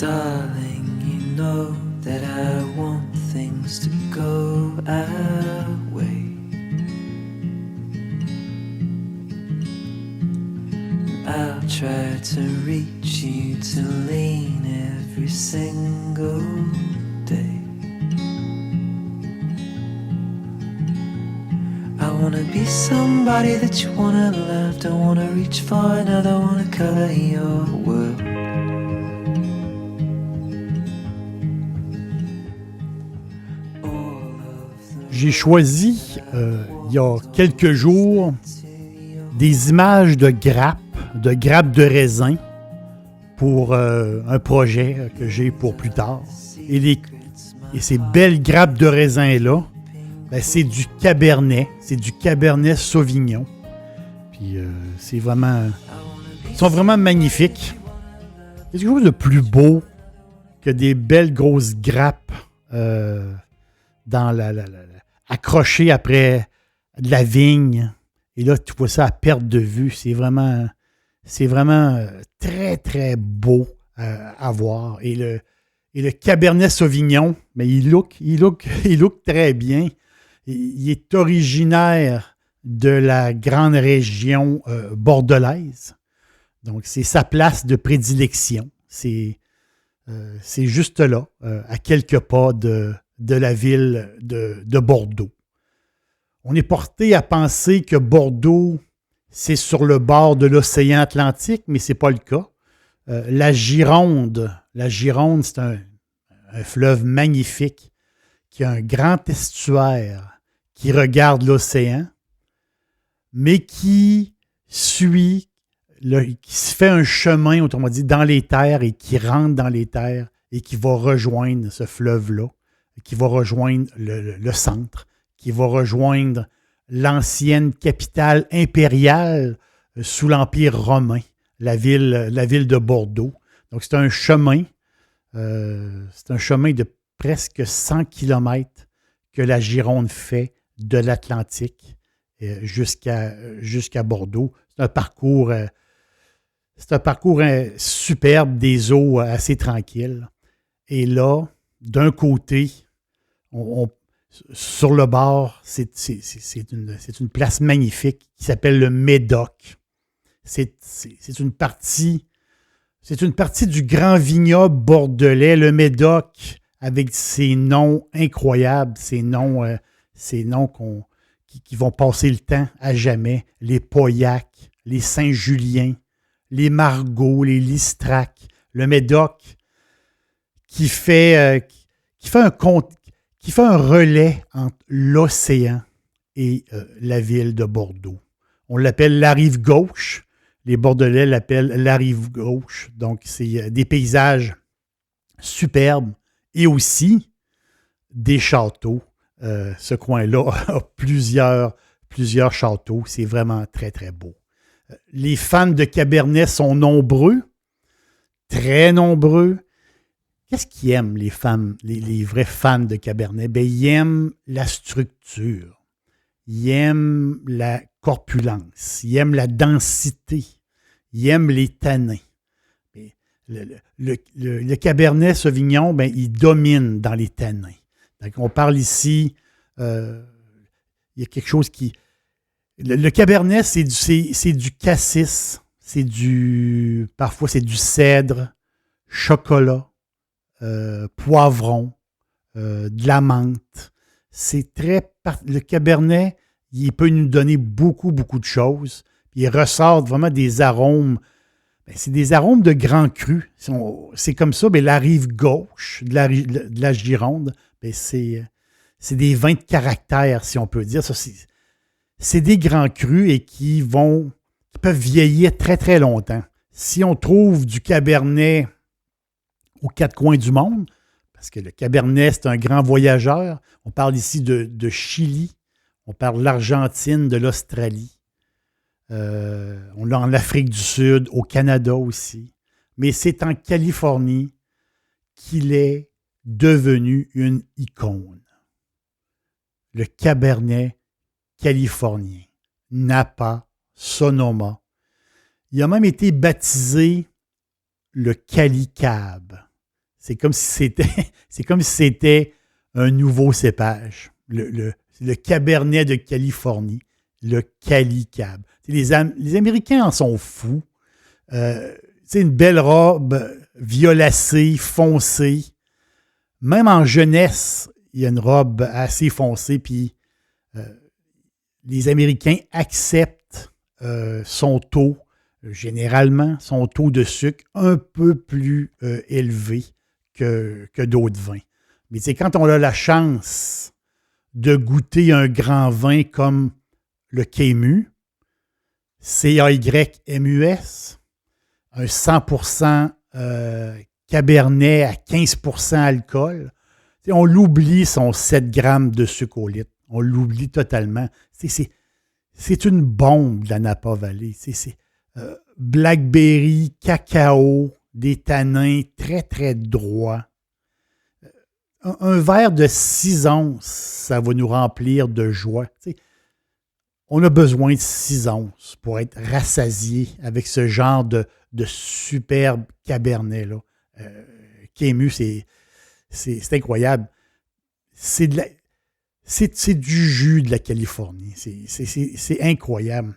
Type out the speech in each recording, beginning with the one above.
Darling, you know that I want things to go our way. I'll try to reach you to lean every single day. I wanna be somebody that you wanna love. Don't wanna reach for another, wanna color your world. J'ai choisi, il y a quelques jours, des images de grappes de raisin pour un projet que j'ai pour plus tard. Et ces belles grappes de raisin-là, ben, c'est du Cabernet Sauvignon. Puis c'est vraiment... Ils sont vraiment magnifiques. Il y a quelque chose de plus beau que des belles grosses grappes accrochées après de la vigne. Et là, tu vois ça à perte de vue. C'est vraiment très, très beau à voir. Et le Cabernet Sauvignon, mais il look très bien. Il est originaire de la grande région bordelaise. Donc, c'est sa place de prédilection. C'est juste là, à quelques pas de la ville de Bordeaux. On est porté à penser que Bordeaux, c'est sur le bord de l'océan Atlantique, mais ce n'est pas le cas. La Gironde, c'est un fleuve magnifique qui a un grand estuaire qui regarde l'océan, mais qui se fait un chemin, autrement dit, dans les terres et qui rentre dans les terres et qui va rejoindre ce fleuve-là, qui va rejoindre le centre, qui va rejoindre l'ancienne capitale impériale sous l'Empire romain, la ville de Bordeaux. Donc, c'est un chemin de presque 100 kilomètres que la Gironde fait de l'Atlantique jusqu'à Bordeaux. C'est un parcours superbe, des eaux assez tranquilles. Et là, d'un côté, sur le bord, c'est une place magnifique qui s'appelle le Médoc. C'est une partie du grand vignoble bordelais, le Médoc, avec ses noms incroyables, ces noms qui vont passer le temps à jamais. Les Pauillac, les Saint-Julien, les Margaux, les Listrac, le Médoc, qui fait un relais entre l'océan et la ville de Bordeaux. On l'appelle la rive gauche. Les Bordelais l'appellent la rive gauche. Donc, c'est des paysages superbes et aussi des châteaux. Ce coin-là a plusieurs châteaux. C'est vraiment très, très beau. Les fans de Cabernet sont nombreux, très nombreux. Qu'est-ce qu'ils aiment, les vrais fans de Cabernet? Bien, ils aiment la structure, ils aiment la corpulence, ils aiment la densité, ils aiment les tanins. Le Cabernet Sauvignon, bien, il domine dans les tanins. Donc, on parle ici, il y a quelque chose qui... Le Cabernet, c'est du cassis, parfois c'est du cèdre, chocolat, poivron, de la menthe. Le Cabernet, il peut nous donner beaucoup, beaucoup de choses. Puis il ressort vraiment des arômes. Ben, c'est des arômes de grand cru. C'est comme ça. Ben, la rive gauche de la Gironde, ben, c'est des vins de caractère, si on peut dire. Ça, c'est des grands crus et qui peuvent vieillir très, très longtemps. Si on trouve du Cabernet aux quatre coins du monde, parce que le Cabernet, c'est un grand voyageur. On parle ici de Chili, on parle de l'Argentine, de l'Australie. On l'a en Afrique du Sud, au Canada aussi. Mais c'est en Californie qu'il est devenu une icône. Le Cabernet californien, Napa, Sonoma. Il a même été baptisé le Cali Cab. c'est comme si c'était un nouveau cépage. Le Cabernet de Californie, le Cali Cab. Les Américains en sont fous. Une belle robe violacée, foncée. Même en jeunesse, il y a une robe assez foncée, puis les Américains acceptent son taux, généralement, son taux de sucre un peu plus élevé que d'autres vins. Mais quand on a la chance de goûter un grand vin comme le Caymus, CAYMUS, un 100% Cabernet à 15% alcool, on l'oublie son 7 grammes de sucre au litre. On l'oublie totalement. C'est une bombe de la Napa Valley. C'est blackberry, cacao, des tanins très, très droits. Un verre de 6 onces, ça va nous remplir de joie. On a besoin de 6 onces pour être rassasié avec ce genre de superbe Cabernet-là. Caymus, c'est incroyable. C'est du jus de la Californie. C'est incroyable.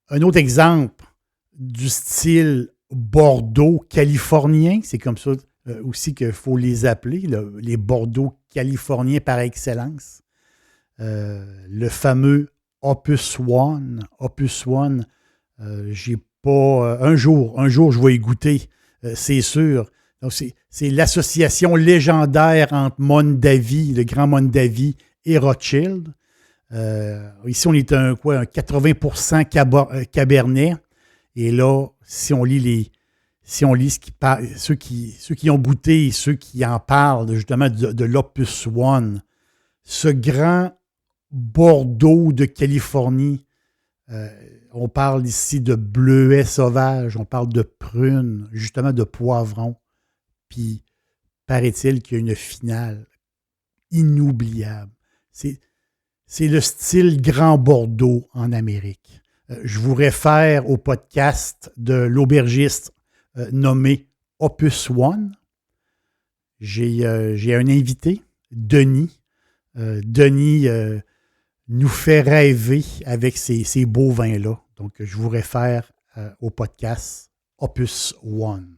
Un autre exemple du style Bordeaux californien, c'est comme ça aussi qu'il faut les appeler, les Bordeaux californiens par excellence. Le fameux Opus One. Opus One, j'ai pas... un jour, je vais y goûter, c'est sûr. Donc, c'est l'association légendaire entre Mondavi, le grand Mondavi, et Rothschild. Ici, on est un 80% Cabernet. Et là, si on lit ceux qui ont goûté et ceux qui en parlent justement de l'Opus One, ce grand Bordeaux de Californie, on parle ici de bleuets sauvages, on parle de prunes, justement de poivrons. Puis, paraît-il qu'il y a une finale inoubliable. C'est le style Grand Bordeaux en Amérique. Je vous réfère au podcast de l'aubergiste nommé Opus One. J'ai un invité, Denis. Denis nous fait rêver avec ces beaux vins-là. Donc, je vous réfère au podcast Opus One.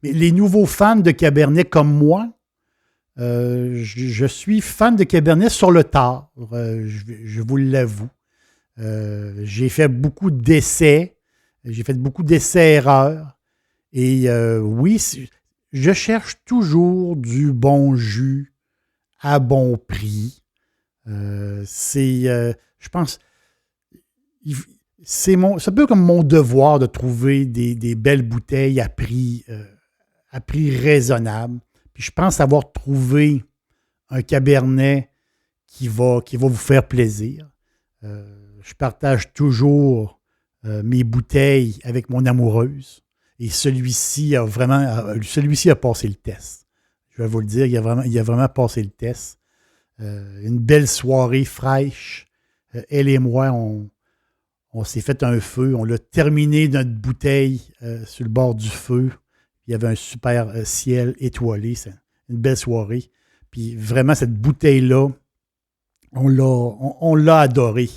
Mais les nouveaux fans de Cabernet comme moi, je suis fan de Cabernet sur le tard, je vous l'avoue. J'ai fait beaucoup d'essais, erreurs. Et oui, je cherche toujours du bon jus à bon prix. Je pense, c'est un peu comme mon devoir de trouver des belles bouteilles à prix raisonnable. Puis je pense avoir trouvé un Cabernet qui va vous faire plaisir. Je partage toujours mes bouteilles avec mon amoureuse. Et celui-ci a passé le test. Je vais vous le dire, il a vraiment passé le test. Une belle soirée fraîche. Elle et moi, on s'est fait un feu. On a terminé notre bouteille sur le bord du feu. Il y avait un super ciel étoilé. C'est une belle soirée. Puis vraiment, cette bouteille-là, on l'a adorée.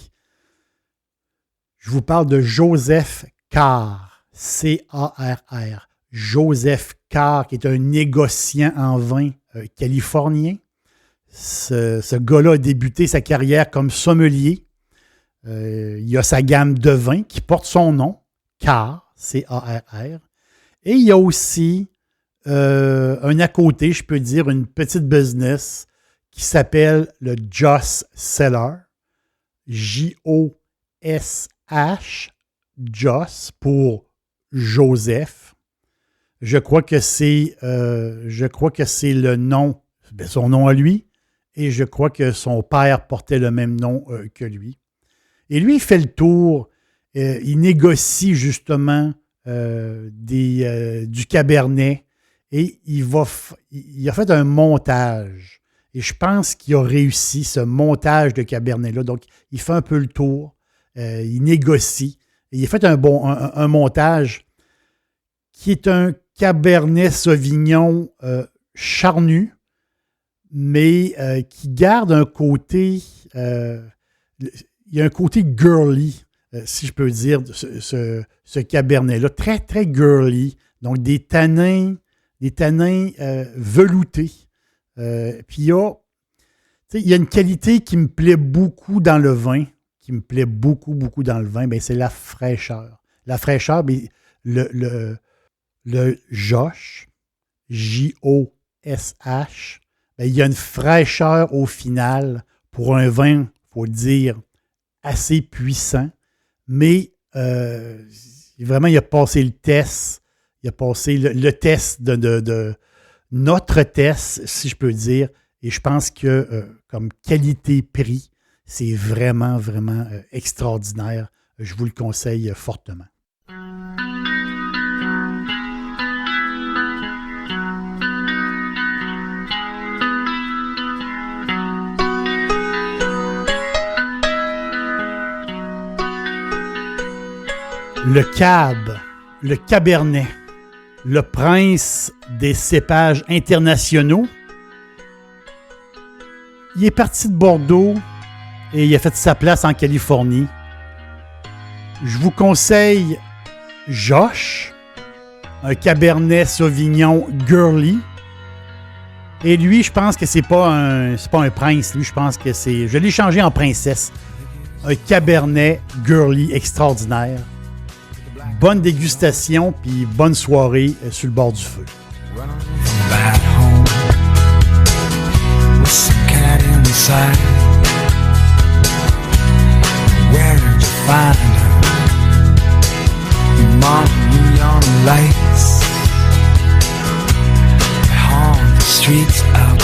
Je vous parle de Joseph Carr, C-A-R-R. Joseph Carr, qui est un négociant en vin californien. Ce gars-là a débuté sa carrière comme sommelier. Il a sa gamme de vins qui porte son nom, Carr, C-A-R-R. Et il y a aussi un à côté, je peux dire, une petite business qui s'appelle le Joss Cellar. J-O-S-H, Joss pour Joseph. Je crois que c'est le nom, son nom à lui, et je crois que son père portait le même nom que lui. Et lui, il fait le tour, il négocie justement du Cabernet et il a fait un montage. Et je pense qu'il a réussi ce montage de Cabernet-là. Donc, il fait un peu le tour, il négocie. Et il a fait un montage qui est un Cabernet Sauvignon charnu, mais qui garde un côté... il y a un côté girly, si je peux dire, ce Cabernet-là. Très, très girly. Donc, des tanins veloutés. Puis, il y a une qualité qui me plaît beaucoup dans le vin, ben, c'est la fraîcheur. La fraîcheur, ben, le Josh, J-O-S-H, ben, il y a une fraîcheur au final pour un vin, il faut le dire, assez puissant, mais vraiment, il a passé le test. Il a passé le test de notre test, si je peux dire, et je pense que comme qualité-prix, c'est vraiment, vraiment extraordinaire. Je vous le conseille fortement. Le Cab, le Cabernet, le prince des cépages internationaux. Il est parti de Bordeaux et il a fait sa place en Californie. Je vous conseille Josh, un Cabernet Sauvignon girly. Et lui, je pense que c'est pas un prince. Lui, je pense que c'est... Je l'ai changé en princesse. Un Cabernet girly extraordinaire. Bonne dégustation puis bonne soirée sur le bord du feu. Streets out